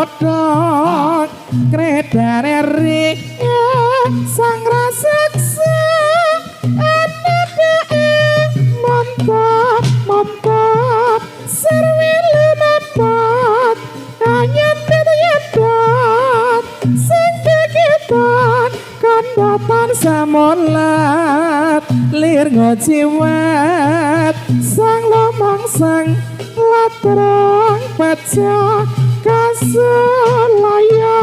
ngodok kredane ring sang raseksa anake mantap mantap serwilu napat kanyen nyedot sing kegiatan kandatan samolat lir ngojiwat sang lomang sang latrang pecah kaselayan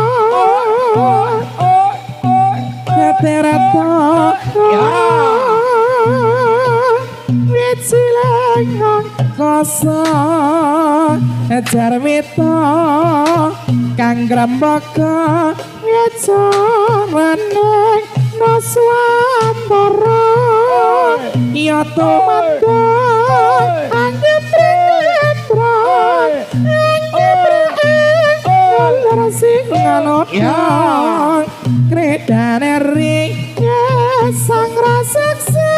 terata wicilengang kosong jarwita kang grembaka ngecaraneng naswantara ya tumandang anggep ringetran anggep ringetran sing ngalodang kredane ring sang raseksa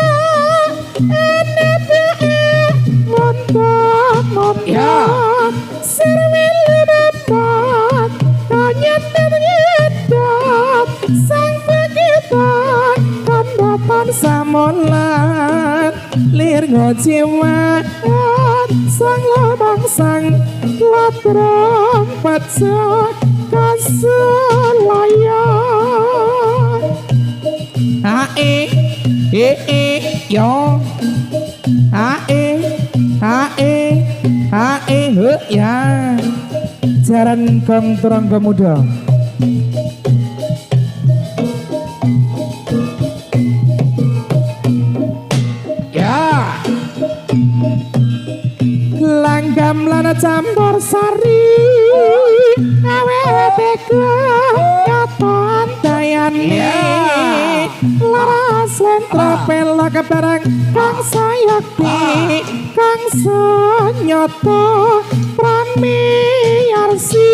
mantap mantap serwilu dapat kanyen nyedot sang pegitan kandatan samolat lir ngojiwat sang lobang sang latrang pecah kaselayan hae yo hae ya jaran kang terang pemuda ya langgam lana campur sari awet katon dayane laras lentra pela kebarang kang sayakti kang sanyata pramiyarsi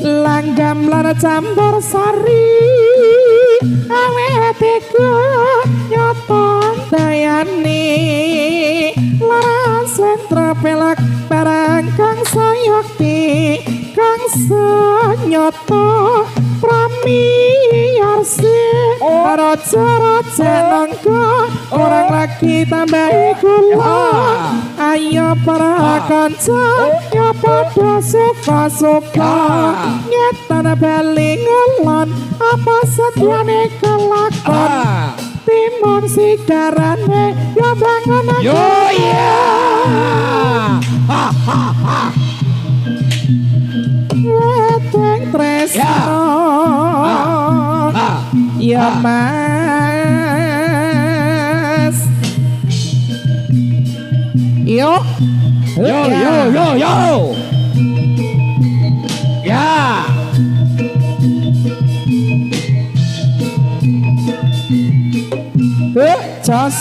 langgam lana campur sari awet nyoton dayane laras lentra pela barang kang sayakti kang sanyata pramiyarsi raja-raja nangka orang lagi tambahi kula ayo para kanca ya padha suka-suka nyetana bali ngelon apa setiane kelakon timun sigarane ya bangun yo ya ha ha ha weteng tresno ya mas yo ya jos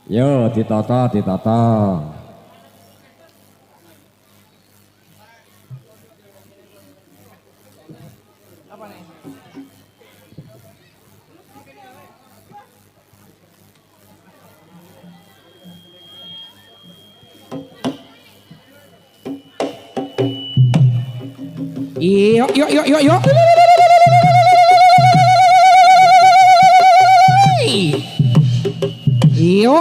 yo ditata yo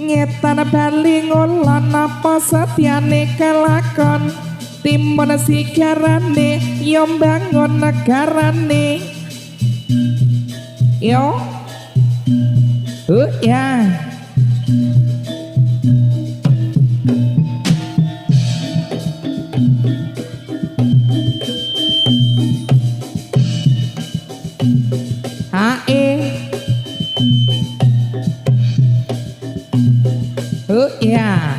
nyetan bali ngulon apa setiane kelakon timun sigarane yo bangun negarane yo ya ya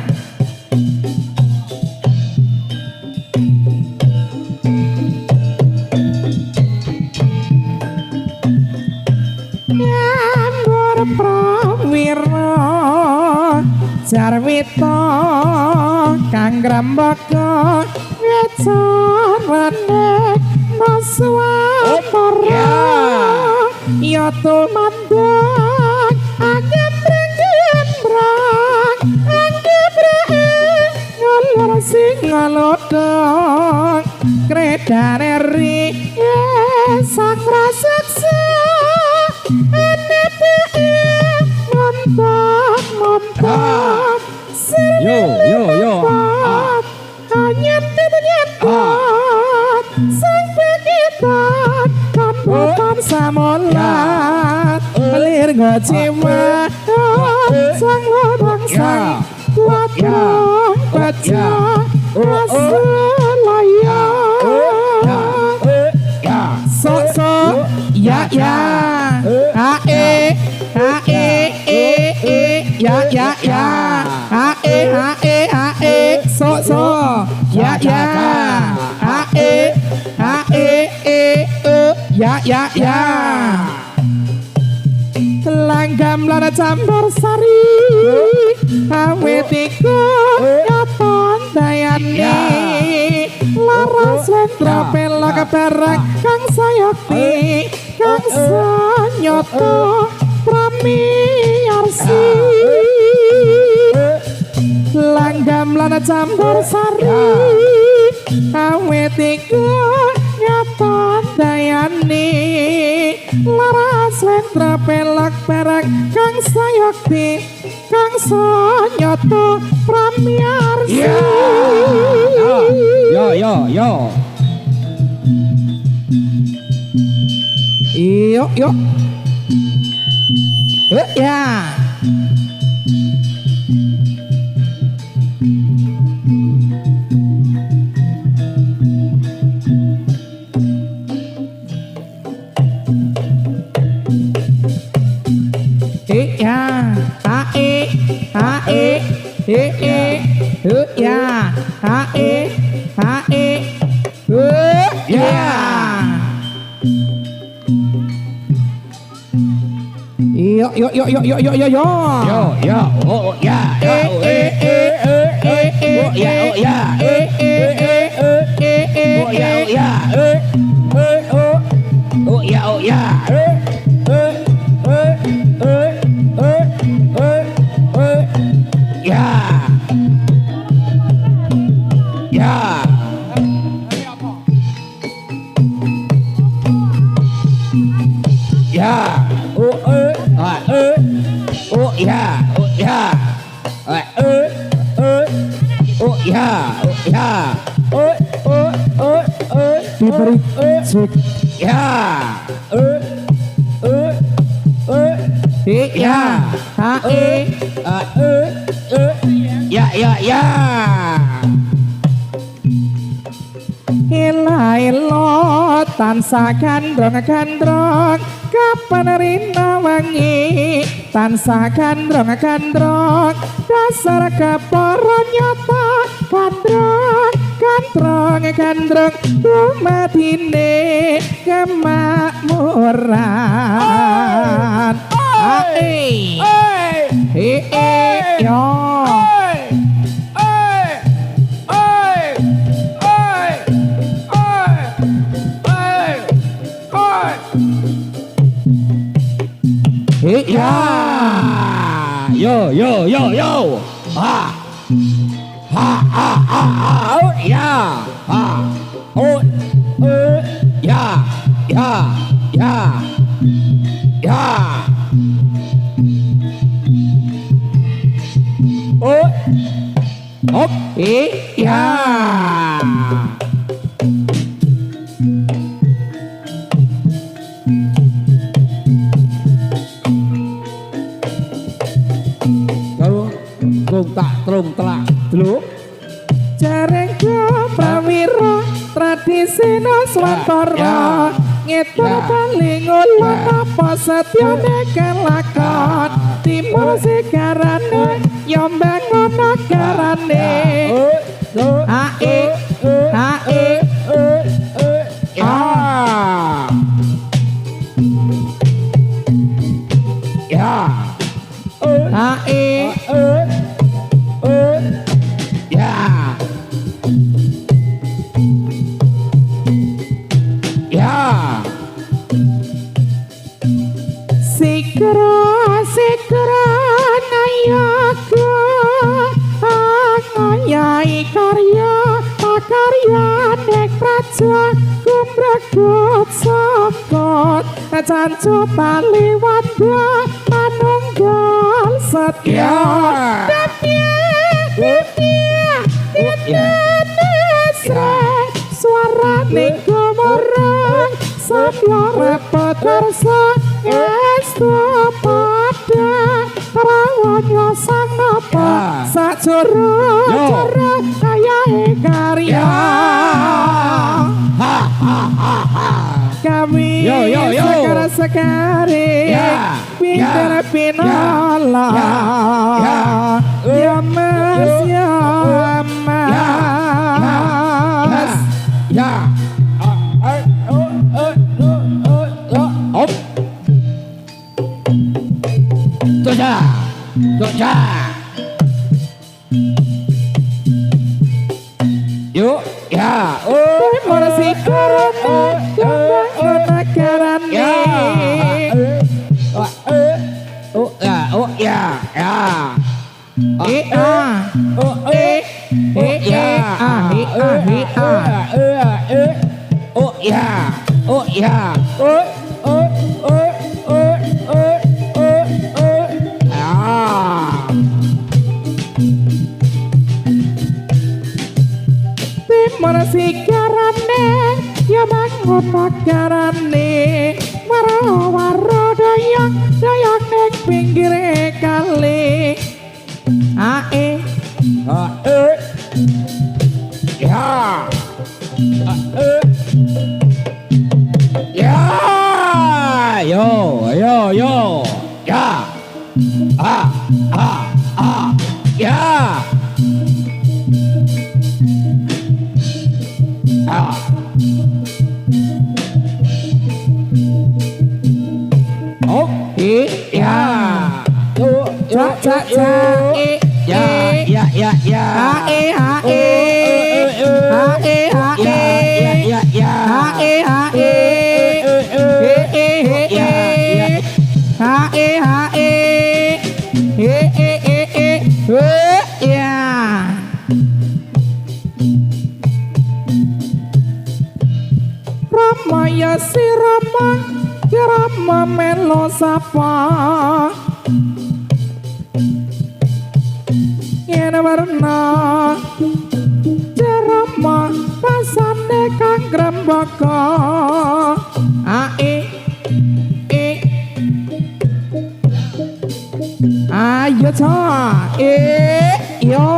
Jarwita kang grembaka ngecarane naswantara ya nyoto mandang angin ringin brang angin brang ngolor sing ngalodong kredane ri sang raseksa NPE montok montok Yo yo. nyet sang pegitan kan samolat lir ngocima sang lodang sang wadang baca rasa layak sok ya ae sok ya ya langgam lana campur sari awetiko kapan dayani laras lentra pelak perak kang sayakti kang sanyoto pramiyarsi langgam lana campur sari awetiko kapan dayani laras lentra pelak perak kang sayakti kang sanyoto pramiyarsi Yo. Yo. Ya. Diberi cek ya Ila tansah gandrong kapan rina wangi tansah gandrong dasar kepara nyata gandrong dumadine kemakmuran yo Yo. Trung telak dulu jareng prawira tradisina swantara ngetur paling ulun apa setyane kelakon timur segarane yombang nagarane sokot cancu tali wadah manunggal setia suara ning gumurang setia repot karsa estu padang rawanya sang napa sajuru kaya karya kami sekarang pinter pinola ya mas Doja. Yuk, ya. Masih karena ya. Ya. Masih karane ya bangun makarane waro doyong ning pinggir kali Ya. Ya. Yo. Ya. Ya. Ramaya si Rama melo sapa yen warna Rama pasane kang grembaka ayo cha yo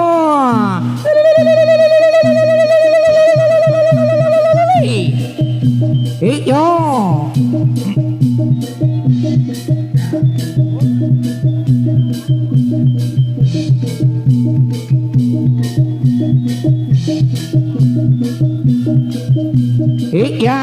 yo iya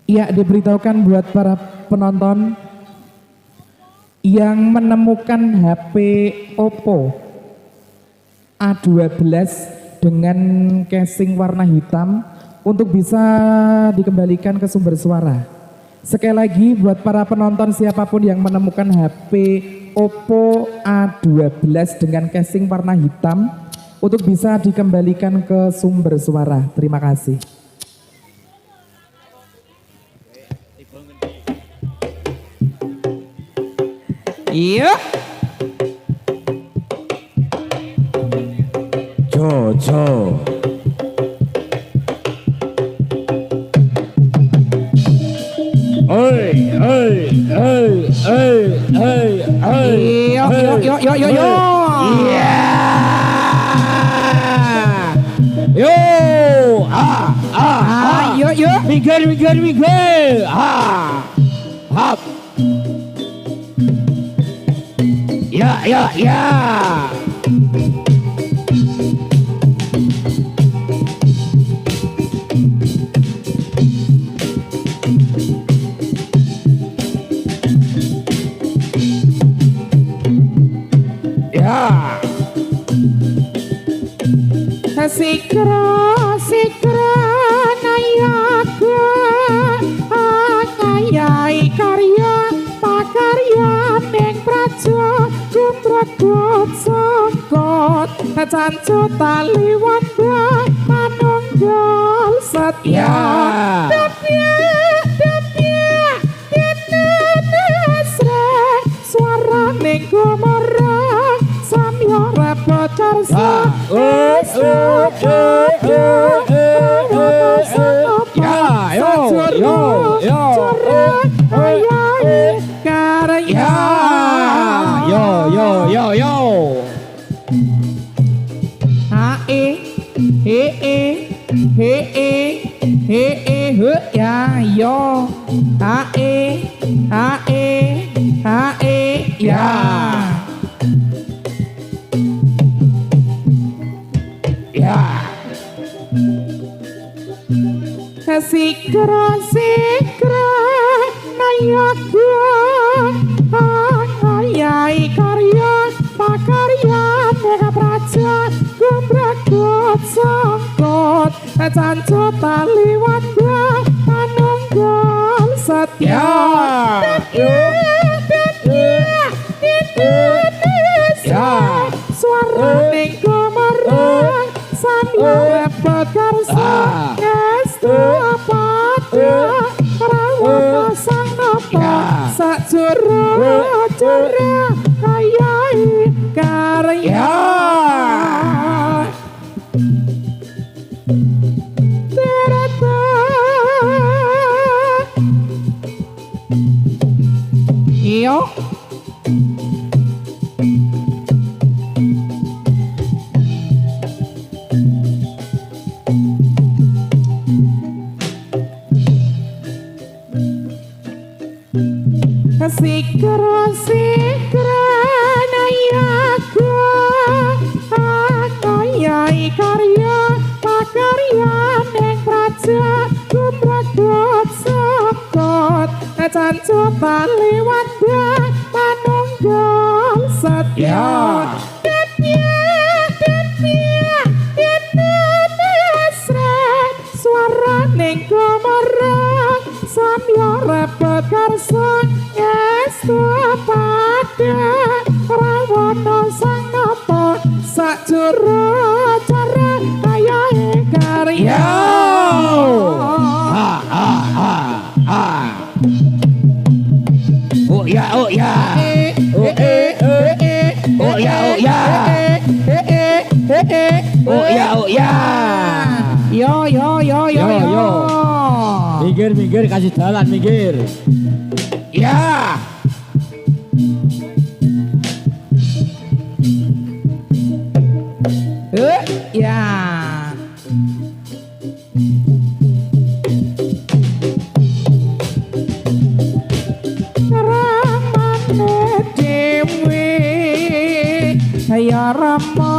ya diberitahukan buat para penonton yang menemukan HP Oppo A12 dengan casing warna hitam untuk bisa dikembalikan ke sumber suara. Sekali lagi buat para penonton siapapun yang menemukan HP Oppo A12 dengan casing warna hitam untuk bisa dikembalikan ke sumber suara. Terima kasih. Iya. Jojo. Yo. Iya. Yo. Yo. Minggir. Hap. Ya. Sikra nayaga ngayai karya pakarya ning praja Kumrakotso Cancut tali wanda manunggal setia suara ning gumarang samya repot karsa Sikra nayaga ayai karya pakarya mega praja gumbragot sangkot cancut tali wanda manunggal setia suara ning gumarang samya repot karsa Jura kayai karya terata iyo Sikra nayaga ayai karya pakarya ning praja gumbragot sangkot cancut tali wanda manunggal setia suara ning gumarang samya repot karsa pada rawana sang napa sakjero cara ayahe karya oh ya oh ya oh ya oh ya oh ya oh ya yo minggir kasih jalan minggir ya ya ramane dewe ya rama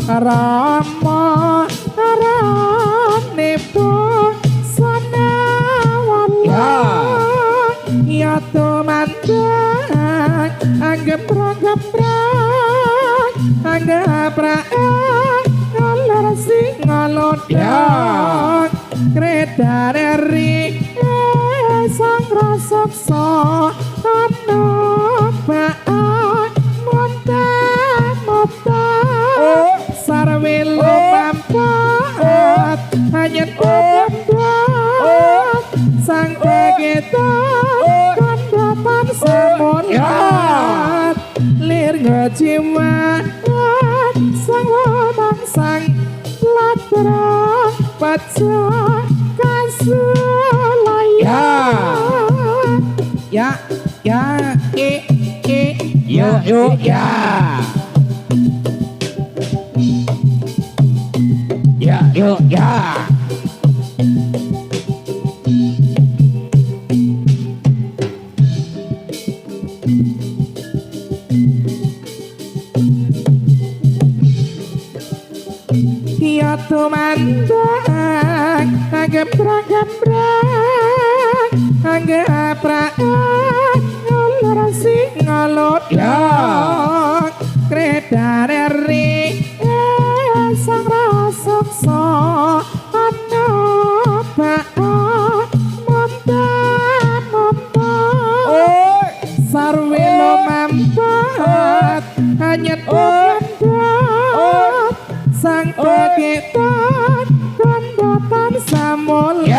rane po sana ya to mandang anggap ngalar sing ngalodang kredari sang rasaksa ana baak monta sarwelo mampat hanya kondot sang tegeta kondotan semonat lir ngecimat sang wabang sang latrang pecah kasulayan ya yo ya yo ya ya tumandang gembrang anggaprak ngulur sing ngalodang kredari sang rasaksa ana baak monta sarwelo mampat hanya paketan kondotan samolat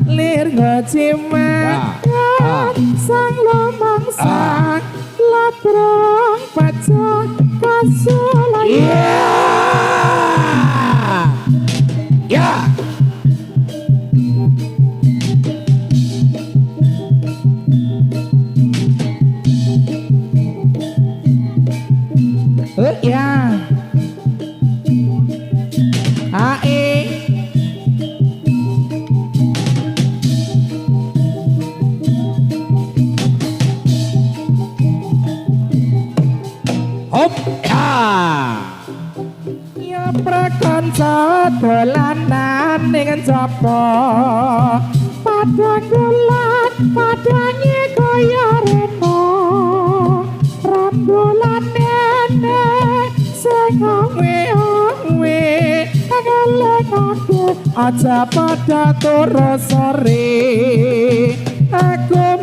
lir ngecimet sang lomang sang labrong pacak kasulan Ya. ya ae Hop. Ya. ya prakanca dolanan ning jaba padang dolan padange kaya rena rambulan nene sing awe-awe ngelengake aja pada turu sore aku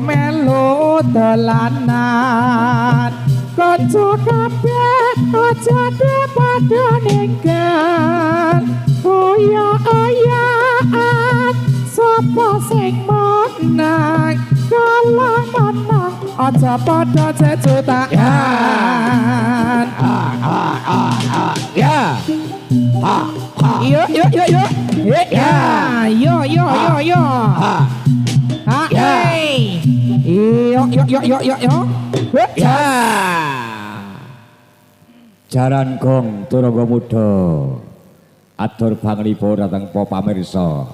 melu dolanan kanca kabeh aja pada ninggal oyaan sapa sing menang kalah menang aja pada cecutaan Ya. Ha. yo ya yo hey yo Ya. Jaran gong Turangga Muda. Atur panglipo dateng pamirsa.